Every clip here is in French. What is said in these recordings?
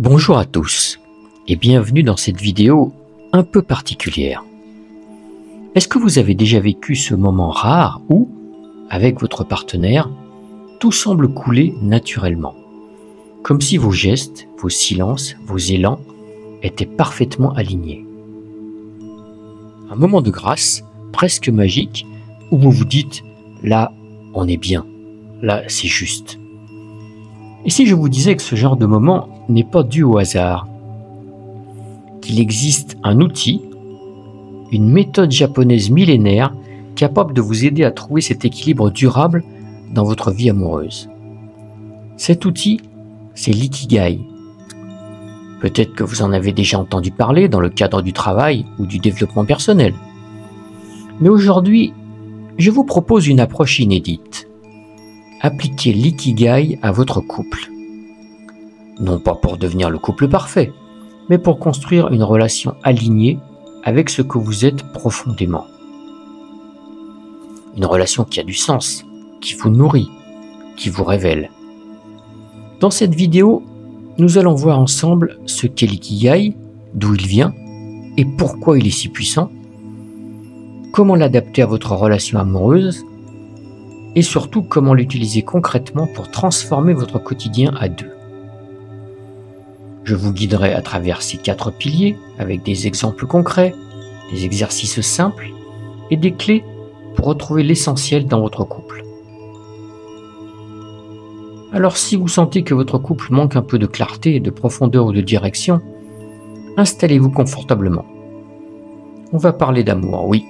Bonjour à tous et bienvenue dans cette vidéo un peu particulière. Est-ce que vous avez déjà vécu ce moment rare où, avec votre partenaire, tout semble couler naturellement, comme si vos gestes, vos silences, vos élans étaient parfaitement alignés? Un moment de grâce, presque magique, où vous vous dites « là, on est bien, là, c'est juste ». Et si je vous disais que ce genre de moment n'est pas dû au hasard, qu'il existe un outil, une méthode japonaise millénaire capable de vous aider à trouver cet équilibre durable dans votre vie amoureuse. Cet outil, c'est l'ikigai. Peut-être que vous en avez déjà entendu parler dans le cadre du travail ou du développement personnel. Mais aujourd'hui, je vous propose une approche inédite. Appliquez l'ikigai à votre couple. Non pas pour devenir le couple parfait, mais pour construire une relation alignée avec ce que vous êtes profondément. Une relation qui a du sens, qui vous nourrit, qui vous révèle. Dans cette vidéo, nous allons voir ensemble ce qu'est l'ikigai, d'où il vient et pourquoi il est si puissant, comment l'adapter à votre relation amoureuse, et surtout comment l'utiliser concrètement pour transformer votre quotidien à deux. Je vous guiderai à travers ces 4 piliers avec des exemples concrets, des exercices simples et des clés pour retrouver l'essentiel dans votre couple. Alors si vous sentez que votre couple manque un peu de clarté, de profondeur ou de direction, installez-vous confortablement. On va parler d'amour, oui,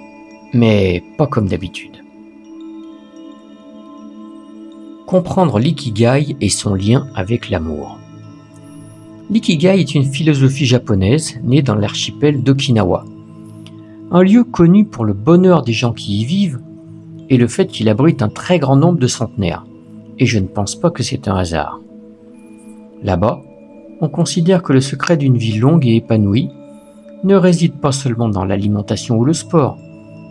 mais pas comme d'habitude. Comprendre l'ikigai et son lien avec l'amour. L'ikigai est une philosophie japonaise née dans l'archipel d'Okinawa. Un lieu connu pour le bonheur des gens qui y vivent et le fait qu'il abrite un très grand nombre de centenaires. Et je ne pense pas que c'est un hasard. Là-bas, on considère que le secret d'une vie longue et épanouie ne réside pas seulement dans l'alimentation ou le sport,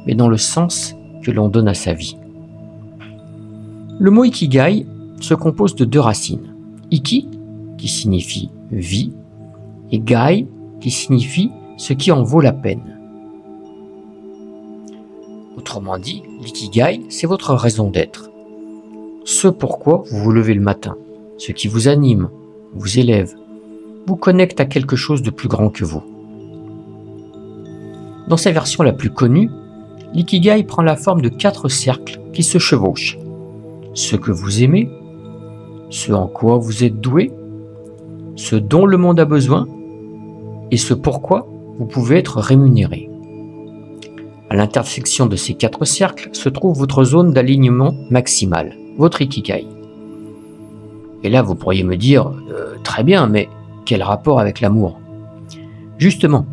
mais dans le sens que l'on donne à sa vie. Le mot ikigai se compose de 2 racines. Iki, qui signifie vie, et gai, qui signifie ce qui en vaut la peine. Autrement dit, l'ikigai, c'est votre raison d'être. Ce pourquoi vous vous levez le matin, ce qui vous anime, vous élève, vous connecte à quelque chose de plus grand que vous. Dans sa version la plus connue, l'ikigai prend la forme de 4 cercles qui se chevauchent. Ce que vous aimez, ce en quoi vous êtes doué, ce dont le monde a besoin et ce pourquoi vous pouvez être rémunéré. À l'intersection de ces 4 cercles se trouve votre zone d'alignement maximale, votre ikigai. Et là, vous pourriez me dire, très bien, mais quel rapport avec l'amour? Justement,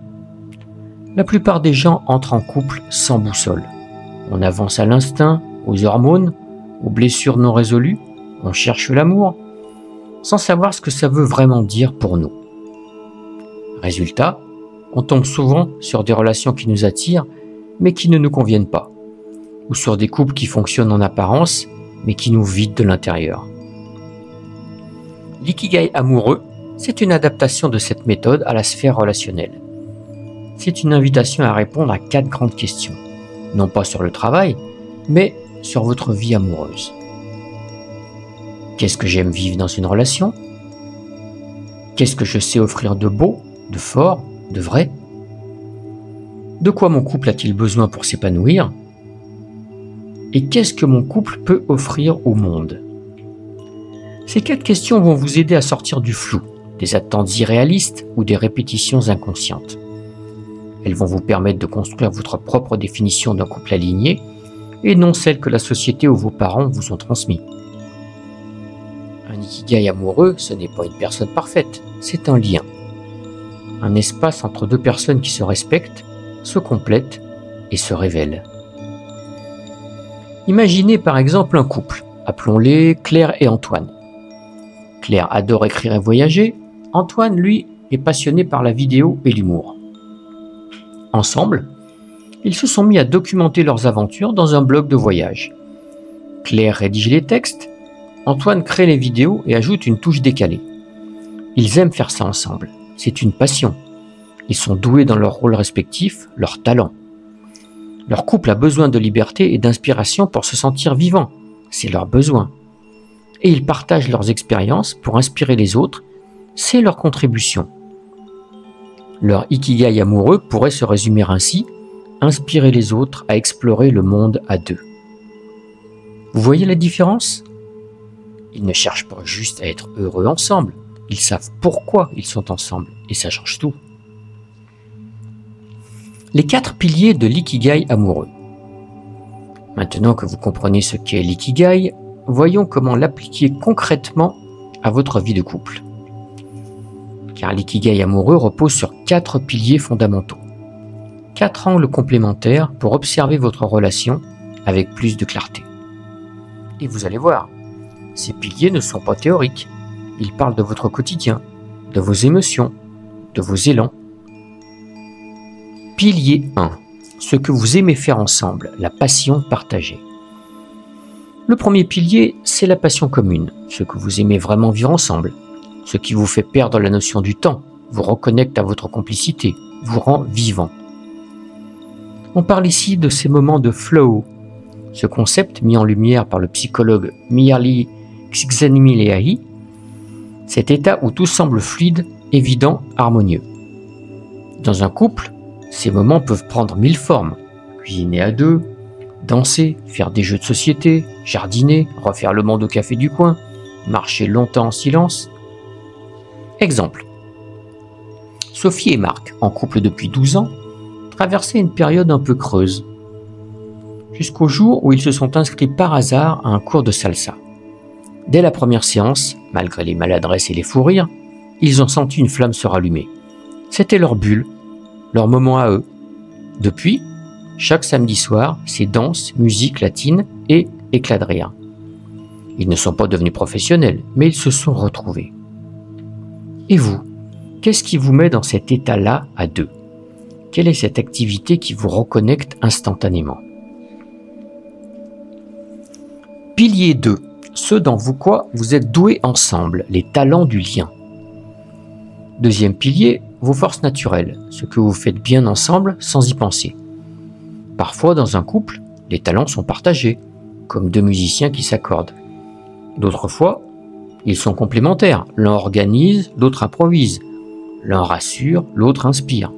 la plupart des gens entrent en couple sans boussole. On avance à l'instinct, aux hormones, aux blessures non résolues, on cherche l'amour, sans savoir ce que ça veut vraiment dire pour nous. Résultat, on tombe souvent sur des relations qui nous attirent, mais qui ne nous conviennent pas, ou sur des couples qui fonctionnent en apparence, mais qui nous vident de l'intérieur. L'ikigai amoureux, c'est une adaptation de cette méthode à la sphère relationnelle. C'est une invitation à répondre à 4 grandes questions, non pas sur le travail, mais sur votre vie amoureuse. Qu'est-ce que j'aime vivre dans une relation? Qu'est-ce que je sais offrir de beau, de fort, de vrai? De quoi mon couple a-t-il besoin pour s'épanouir? Et qu'est-ce que mon couple peut offrir au monde? Ces 4 questions vont vous aider à sortir du flou, des attentes irréalistes ou des répétitions inconscientes. Elles vont vous permettre de construire votre propre définition d'un couple aligné et non celle que la société ou vos parents vous ont transmise. Un ikigai amoureux, ce n'est pas une personne parfaite, c'est un lien. Un espace entre 2 personnes qui se respectent, se complètent et se révèlent. Imaginez par exemple un couple, appelons-les Claire et Antoine. Claire adore écrire et voyager, Antoine, lui, est passionné par la vidéo et l'humour. Ensemble, ils se sont mis à documenter leurs aventures dans un blog de voyage. Claire rédige les textes, Antoine crée les vidéos et ajoute une touche décalée. Ils aiment faire ça ensemble. C'est une passion. Ils sont doués dans leurs rôles respectifs, leurs talents. Leur couple a besoin de liberté et d'inspiration pour se sentir vivant. C'est leur besoin. Et ils partagent leurs expériences pour inspirer les autres. C'est leur contribution. Leur ikigai amoureux pourrait se résumer ainsi: inspirer les autres à explorer le monde à deux. Vous voyez la différence? Ils ne cherchent pas juste à être heureux ensemble. Ils savent pourquoi ils sont ensemble et ça change tout. Les 4 piliers de l'ikigai amoureux. Maintenant que vous comprenez ce qu'est l'ikigai, voyons comment l'appliquer concrètement à votre vie de couple. Car l'ikigai amoureux repose sur 4 piliers fondamentaux. 4 angles complémentaires pour observer votre relation avec plus de clarté. Et vous allez voir, ces piliers ne sont pas théoriques. Ils parlent de votre quotidien, de vos émotions, de vos élans. Pilier 1. Ce que vous aimez faire ensemble, la passion partagée. Le premier pilier, c'est la passion commune, ce que vous aimez vraiment vivre ensemble, ce qui vous fait perdre la notion du temps, vous reconnecte à votre complicité, vous rend vivant. On parle ici de ces moments de flow, ce concept mis en lumière par le psychologue Mihaly Csikszentmihalyi, cet état où tout semble fluide, évident, harmonieux. Dans un couple, ces moments peuvent prendre 1000 formes: cuisiner à deux, danser, faire des jeux de société, jardiner, refaire le monde au café du coin, marcher longtemps en silence. Exemple. Sophie et Marc, en couple depuis 12 ans, traversaient une période un peu creuse, jusqu'au jour où ils se sont inscrits par hasard à un cours de salsa. Dès la première séance, malgré les maladresses et les fous rires, ils ont senti une flamme se rallumer. C'était leur bulle, leur moment à eux. Depuis, chaque samedi soir, c'est danse, musique latine et éclat de rire. Ils ne sont pas devenus professionnels, mais ils se sont retrouvés. Et vous, qu'est-ce qui vous met dans cet état-là à deux? Quelle est cette activité qui vous reconnecte instantanément? Pilier 2. Ce dans quoi vous êtes doués ensemble, les talents du lien. Deuxième pilier, vos forces naturelles, ce que vous faites bien ensemble sans y penser. Parfois, dans un couple, les talents sont partagés, comme deux musiciens qui s'accordent. D'autres fois, ils sont complémentaires. L'un organise, l'autre improvise. L'un rassure, l'autre inspire.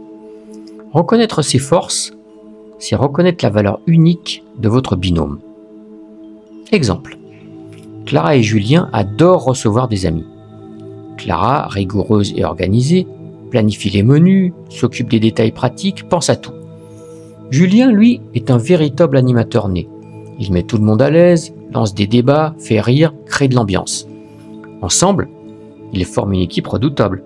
Reconnaître ses forces, c'est reconnaître la valeur unique de votre binôme. Exemple. Clara et Julien adorent recevoir des amis. Clara, rigoureuse et organisée, planifie les menus, s'occupe des détails pratiques, pense à tout. Julien, lui, est un véritable animateur né. Il met tout le monde à l'aise, lance des débats, fait rire, crée de l'ambiance. Ensemble, ils forment une équipe redoutable.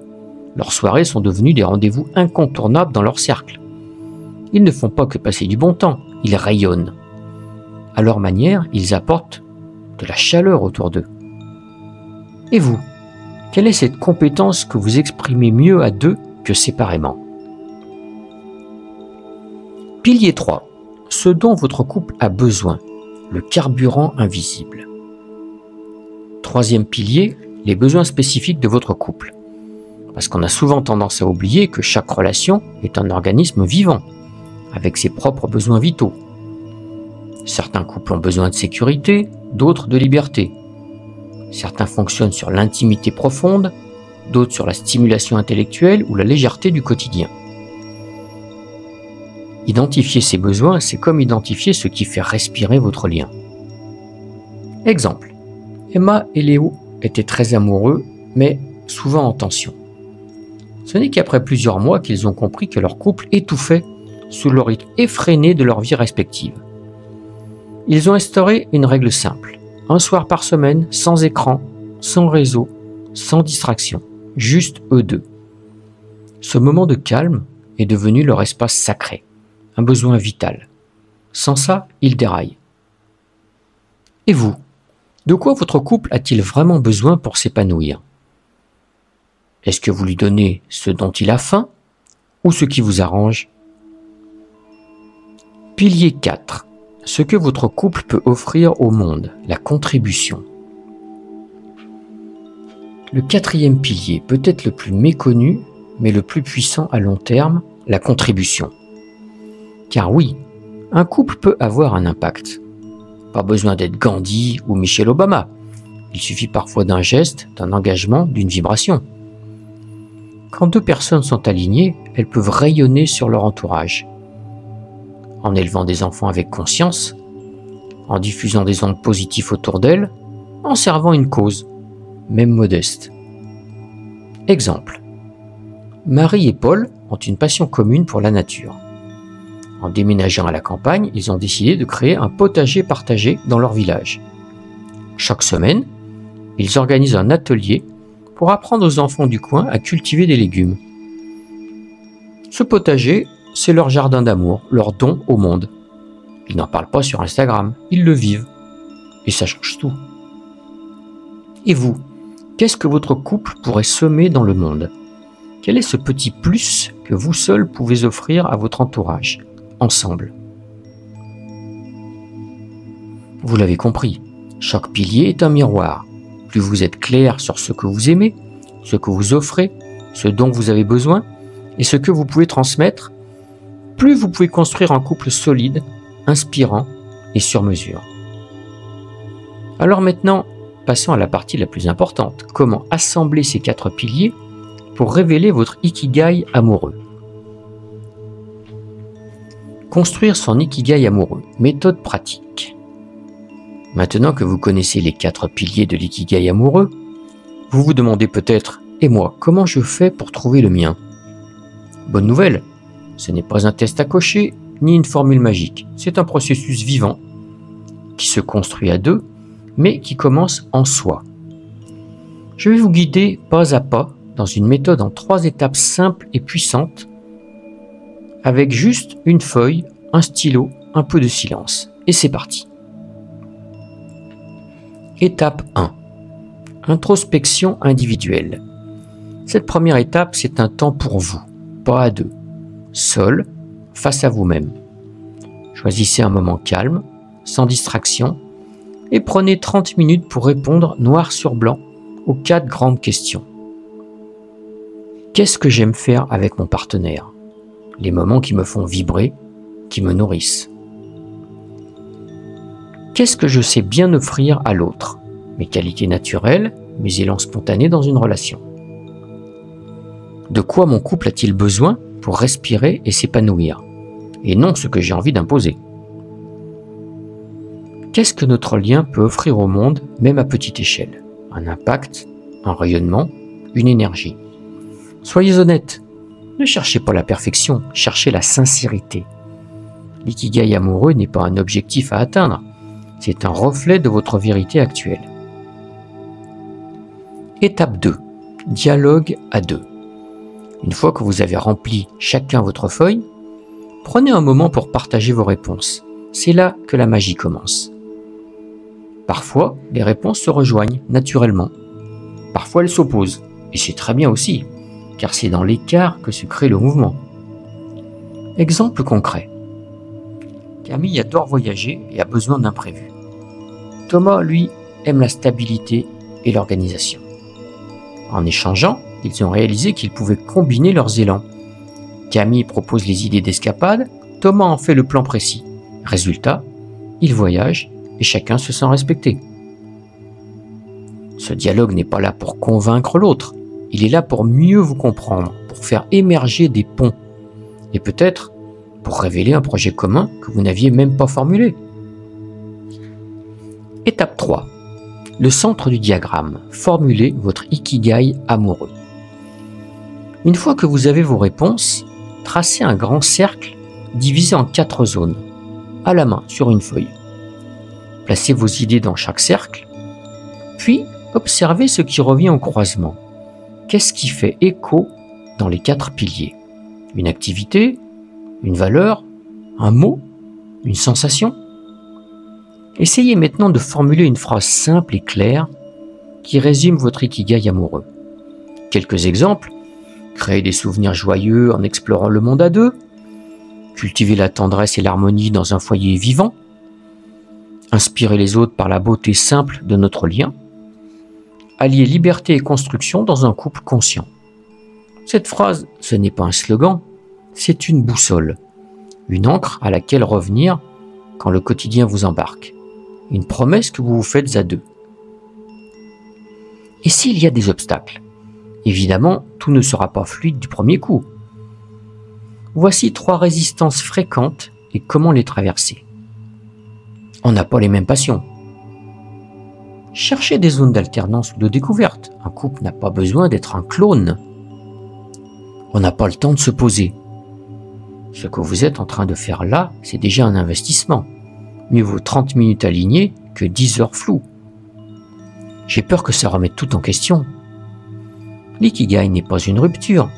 Leurs soirées sont devenues des rendez-vous incontournables dans leur cercle. Ils ne font pas que passer du bon temps, ils rayonnent. À leur manière, ils apportent de la chaleur autour d'eux. Et vous, quelle est cette compétence que vous exprimez mieux à deux que séparément? Pilier 3. Ce dont votre couple a besoin, le carburant invisible. Troisième pilier, les besoins spécifiques de votre couple. Parce qu'on a souvent tendance à oublier que chaque relation est un organisme vivant, avec ses propres besoins vitaux. Certains couples ont besoin de sécurité, d'autres de liberté. Certains fonctionnent sur l'intimité profonde, d'autres sur la stimulation intellectuelle ou la légèreté du quotidien. Identifier ces besoins, c'est comme identifier ce qui fait respirer votre lien. Exemple. Emma et Léo étaient très amoureux, mais souvent en tension. Ce n'est qu'après plusieurs mois qu'ils ont compris que leur couple étouffait sous le rythme effréné de leur vie respective. Ils ont instauré une règle simple. Un soir par semaine, sans écran, sans réseau, sans distraction, juste eux deux. Ce moment de calme est devenu leur espace sacré, un besoin vital. Sans ça, ils déraillent. Et vous, de quoi votre couple a-t-il vraiment besoin pour s'épanouir? Est-ce que vous lui donnez ce dont il a faim ou ce qui vous arrange? Pilier 4. Ce que votre couple peut offrir au monde, la contribution. Le quatrième pilier, peut-être le plus méconnu, mais le plus puissant à long terme, la contribution. Car oui, un couple peut avoir un impact. Pas besoin d'être Gandhi ou Michelle Obama. Il suffit parfois d'un geste, d'un engagement, d'une vibration. Quand deux personnes sont alignées, elles peuvent rayonner sur leur entourage. En élevant des enfants avec conscience, en diffusant des ondes positives autour d'elles, en servant une cause, même modeste. Exemple. Marie et Paul ont une passion commune pour la nature. En déménageant à la campagne, ils ont décidé de créer un potager partagé dans leur village. Chaque semaine, ils organisent un atelier pour apprendre aux enfants du coin à cultiver des légumes. Ce potager, c'est leur jardin d'amour, leur don au monde. Ils n'en parlent pas sur Instagram, ils le vivent. Et ça change tout. Et vous, qu'est-ce que votre couple pourrait semer dans le monde? Quel est ce petit plus que vous seul pouvez offrir à votre entourage, ensemble? Vous l'avez compris, chaque pilier est un miroir. Plus vous êtes clair sur ce que vous aimez, ce que vous offrez, ce dont vous avez besoin et ce que vous pouvez transmettre, plus vous pouvez construire un couple solide, inspirant et sur mesure. Alors maintenant, passons à la partie la plus importante. Comment assembler ces 4 piliers pour révéler votre ikigai amoureux? Construire son ikigai amoureux. Méthode pratique. Maintenant que vous connaissez les 4 piliers de l'ikigai amoureux, vous vous demandez peut-être, et moi, comment je fais pour trouver le mien? Bonne nouvelle, ce n'est pas un test à cocher, ni une formule magique. C'est un processus vivant, qui se construit à 2, mais qui commence en soi. Je vais vous guider pas à pas dans une méthode en 3 étapes simples et puissantes, avec juste une feuille, un stylo, un peu de silence. Et c'est parti. Étape 1. Introspection individuelle. Cette première étape, c'est un temps pour vous, pas à 2. Seul, face à vous-même. Choisissez un moment calme, sans distraction, et prenez 30 minutes pour répondre noir sur blanc aux 4 grandes questions. Qu'est-ce que j'aime faire avec mon partenaire? Les moments qui me font vibrer, qui me nourrissent. Qu'est-ce que je sais bien offrir à l'autre? Mes qualités naturelles, mes élans spontanés dans une relation. De quoi mon couple a-t-il besoin pour respirer et s'épanouir? Et non ce que j'ai envie d'imposer. Qu'est-ce que notre lien peut offrir au monde, même à petite échelle? Un impact, un rayonnement, une énergie. Soyez honnête. Ne cherchez pas la perfection, cherchez la sincérité. L'ikigai amoureux n'est pas un objectif à atteindre, c'est un reflet de votre vérité actuelle. Étape 2. Dialogue à 2. Une fois que vous avez rempli chacun votre feuille, prenez un moment pour partager vos réponses. C'est là que la magie commence. Parfois, les réponses se rejoignent naturellement. Parfois, elles s'opposent. Et c'est très bien aussi, car c'est dans l'écart que se crée le mouvement. Exemple concret. Camille adore voyager et a besoin d'imprévus. Thomas, lui, aime la stabilité et l'organisation. En échangeant, ils ont réalisé qu'ils pouvaient combiner leurs élans. Camille propose les idées d'escapade, Thomas en fait le plan précis. Résultat, ils voyagent et chacun se sent respecté. Ce dialogue n'est pas là pour convaincre l'autre, il est là pour mieux vous comprendre, pour faire émerger des ponts, et peut-être pour révéler un projet commun que vous n'aviez même pas formulé. Étape 3. Le centre du diagramme. Formulez votre ikigai amoureux. Une fois que vous avez vos réponses, tracez un grand cercle divisé en 4 zones, à la main sur une feuille. Placez vos idées dans chaque cercle, puis observez ce qui revient au croisement. Qu'est-ce qui fait écho dans les 4 piliers? Une activité, une valeur, un mot, une sensation? Essayez maintenant de formuler une phrase simple et claire qui résume votre ikigai amoureux. Quelques exemples: créer des souvenirs joyeux en explorant le monde à 2, cultiver la tendresse et l'harmonie dans un foyer vivant, inspirer les autres par la beauté simple de notre lien, alliez liberté et construction dans un couple conscient. Cette phrase, ce n'est pas un slogan, c'est une boussole, une ancre à laquelle revenir quand le quotidien vous embarque, une promesse que vous vous faites à deux. Et s'il y a des obstacles? Évidemment, tout ne sera pas fluide du premier coup. Voici 3 résistances fréquentes et comment les traverser. On n'a pas les mêmes passions. Cherchez des zones d'alternance ou de découverte. Un couple n'a pas besoin d'être un clone. On n'a pas le temps de se poser. Ce que vous êtes en train de faire là, c'est déjà un investissement. Mieux vaut 30 minutes alignées que 10 heures floues. J'ai peur que ça remette tout en question. L'ikigai n'est pas une rupture,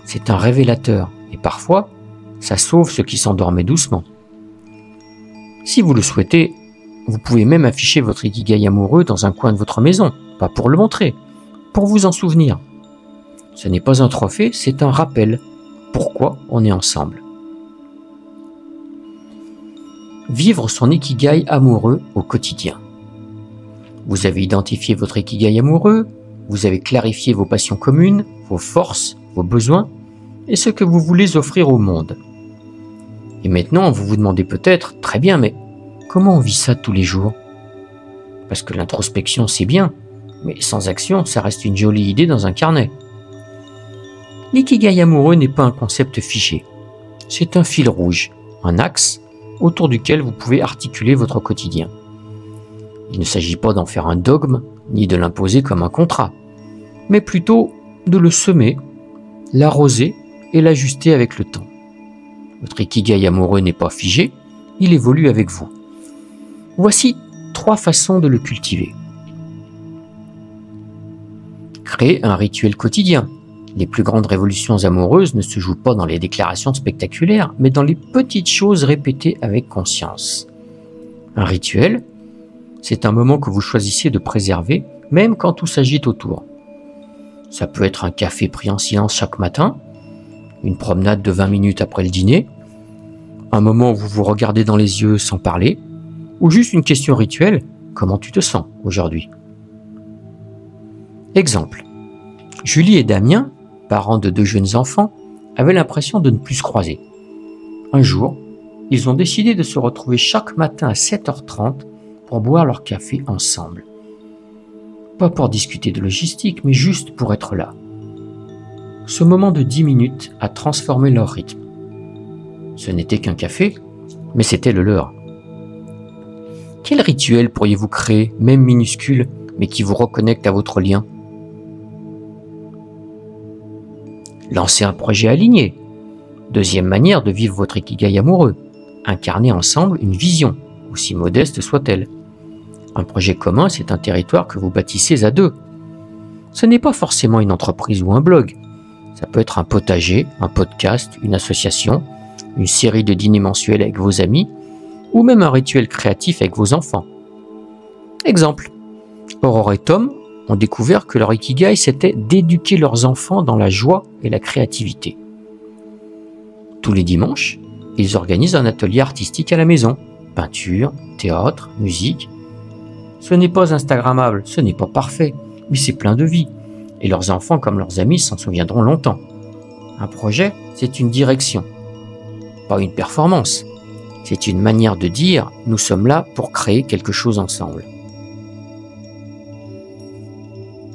c'est un révélateur, et parfois, ça sauve ceux qui s'endormaient doucement. Si vous le souhaitez, vous pouvez même afficher votre ikigai amoureux dans un coin de votre maison, pas pour le montrer, pour vous en souvenir. Ce n'est pas un trophée, c'est un rappel. Pourquoi on est ensemble? Vivre son ikigai amoureux au quotidien. Vous avez identifié votre ikigai amoureux, vous avez clarifié vos passions communes, vos forces, vos besoins et ce que vous voulez offrir au monde. Et maintenant, vous vous demandez peut-être, très bien, mais comment on vit ça tous les jours? Parce que l'introspection, c'est bien, mais sans action, ça reste une jolie idée dans un carnet. L'ikigai amoureux n'est pas un concept figé. C'est un fil rouge, un axe autour duquel vous pouvez articuler votre quotidien. Il ne s'agit pas d'en faire un dogme, ni de l'imposer comme un contrat, mais plutôt de le semer, l'arroser et l'ajuster avec le temps. Votre ikigai amoureux n'est pas figé, il évolue avec vous. Voici 3 façons de le cultiver. Créez un rituel quotidien. Les plus grandes révolutions amoureuses ne se jouent pas dans les déclarations spectaculaires, mais dans les petites choses répétées avec conscience. Un rituel, c'est un moment que vous choisissez de préserver, même quand tout s'agite autour. Ça peut être un café pris en silence chaque matin, une promenade de 20 minutes après le dîner, un moment où vous vous regardez dans les yeux sans parler, ou juste une question rituelle, comment tu te sens aujourd'hui? Exemple, Julie et Damien, parents de 2 jeunes enfants, avaient l'impression de ne plus se croiser. Un jour, ils ont décidé de se retrouver chaque matin à 7h30 pour boire leur café ensemble. Pas pour discuter de logistique, mais juste pour être là. Ce moment de 10 minutes a transformé leur rythme. Ce n'était qu'un café, mais c'était le leur. Quel rituel pourriez-vous créer, même minuscule, mais qui vous reconnecte à votre lien? Lancez un projet aligné. Deuxième manière de vivre votre ikigai amoureux. Incarner ensemble une vision, aussi modeste soit-elle. Un projet commun, c'est un territoire que vous bâtissez à 2. Ce n'est pas forcément une entreprise ou un blog. Ça peut être un potager, un podcast, une association, une série de dîners mensuels avec vos amis, ou même un rituel créatif avec vos enfants. Exemple, Aurore et Tom ont découvert que leur ikigai, c'était d'éduquer leurs enfants dans la joie et la créativité. Tous les dimanches, ils organisent un atelier artistique à la maison. Peinture, théâtre, musique. Ce n'est pas instagrammable, ce n'est pas parfait, mais c'est plein de vie. Et leurs enfants, comme leurs amis, s'en souviendront longtemps. Un projet, c'est une direction, pas une performance. C'est une manière de dire « nous sommes là pour créer quelque chose ensemble ».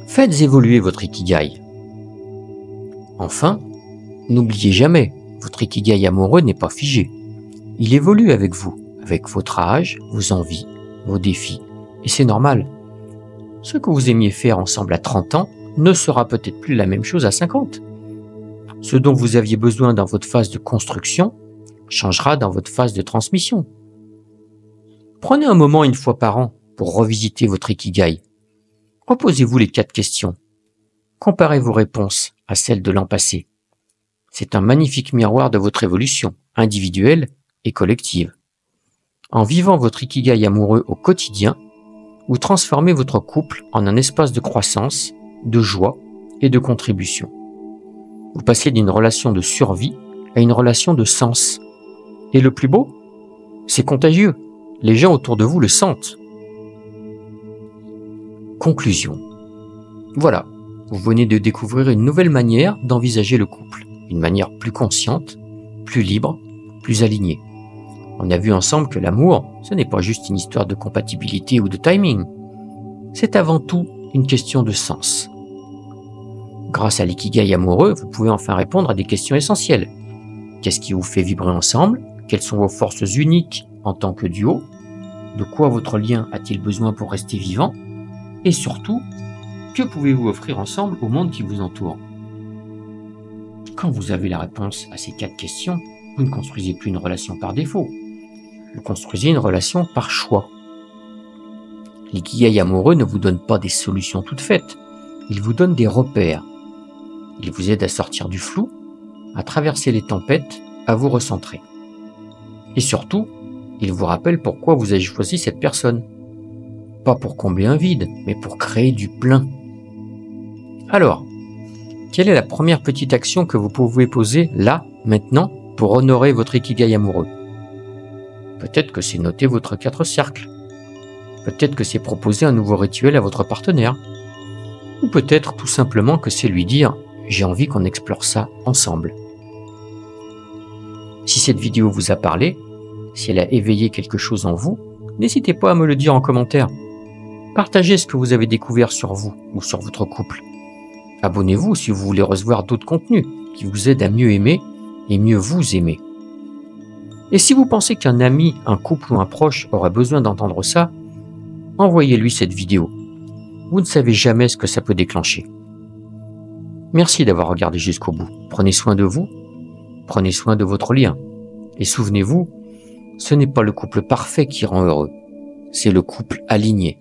Faites évoluer votre ikigai. Enfin, n'oubliez jamais, votre ikigai amoureux n'est pas figé. Il évolue avec vous, avec votre âge, vos envies, vos défis. Et c'est normal. Ce que vous aimiez faire ensemble à 30 ans ne sera peut-être plus la même chose à 50. Ce dont vous aviez besoin dans votre phase de construction changera dans votre phase de transmission. Prenez un moment 1 fois par an pour revisiter votre ikigai. Reposez-vous les 4 questions. Comparez vos réponses à celles de l'an passé. C'est un magnifique miroir de votre évolution, individuelle et collective. En vivant votre ikigai amoureux au quotidien, vous transformez votre couple en un espace de croissance, de joie et de contribution. Vous passez d'une relation de survie à une relation de sens. Et le plus beau, c'est contagieux. Les gens autour de vous le sentent. Conclusion. Voilà, vous venez de découvrir une nouvelle manière d'envisager le couple, une manière plus consciente, plus libre, plus alignée. On a vu ensemble que l'amour, ce n'est pas juste une histoire de compatibilité ou de timing. C'est avant tout une question de sens. Grâce à l'ikigai amoureux, vous pouvez enfin répondre à des questions essentielles. Qu'est-ce qui vous fait vibrer ensemble? Quelles sont vos forces uniques en tant que duo? De quoi votre lien a-t-il besoin pour rester vivant? Et surtout, que pouvez-vous offrir ensemble au monde qui vous entoure? Quand vous avez la réponse à ces 4 questions, vous ne construisez plus une relation par défaut. Vous construisez une relation par choix. L'ikigai amoureux ne vous donne pas des solutions toutes faites. Il vous donne des repères. Il vous aide à sortir du flou, à traverser les tempêtes, à vous recentrer. Et surtout, il vous rappelle pourquoi vous avez choisi cette personne. Pas pour combler un vide, mais pour créer du plein. Alors, quelle est la première petite action que vous pouvez poser là, maintenant, pour honorer votre ikigai amoureux? Peut-être que c'est noter votre 4 cercles. Peut-être que c'est proposer un nouveau rituel à votre partenaire. Ou peut-être tout simplement que c'est lui dire « j'ai envie qu'on explore ça ensemble ». Si cette vidéo vous a parlé, si elle a éveillé quelque chose en vous, n'hésitez pas à me le dire en commentaire. Partagez ce que vous avez découvert sur vous ou sur votre couple. Abonnez-vous si vous voulez recevoir d'autres contenus qui vous aident à mieux aimer et mieux vous aimer. Et si vous pensez qu'un ami, un couple ou un proche aurait besoin d'entendre ça, envoyez-lui cette vidéo. Vous ne savez jamais ce que ça peut déclencher. Merci d'avoir regardé jusqu'au bout. Prenez soin de vous, prenez soin de votre lien. Et souvenez-vous, ce n'est pas le couple parfait qui rend heureux, c'est le couple aligné.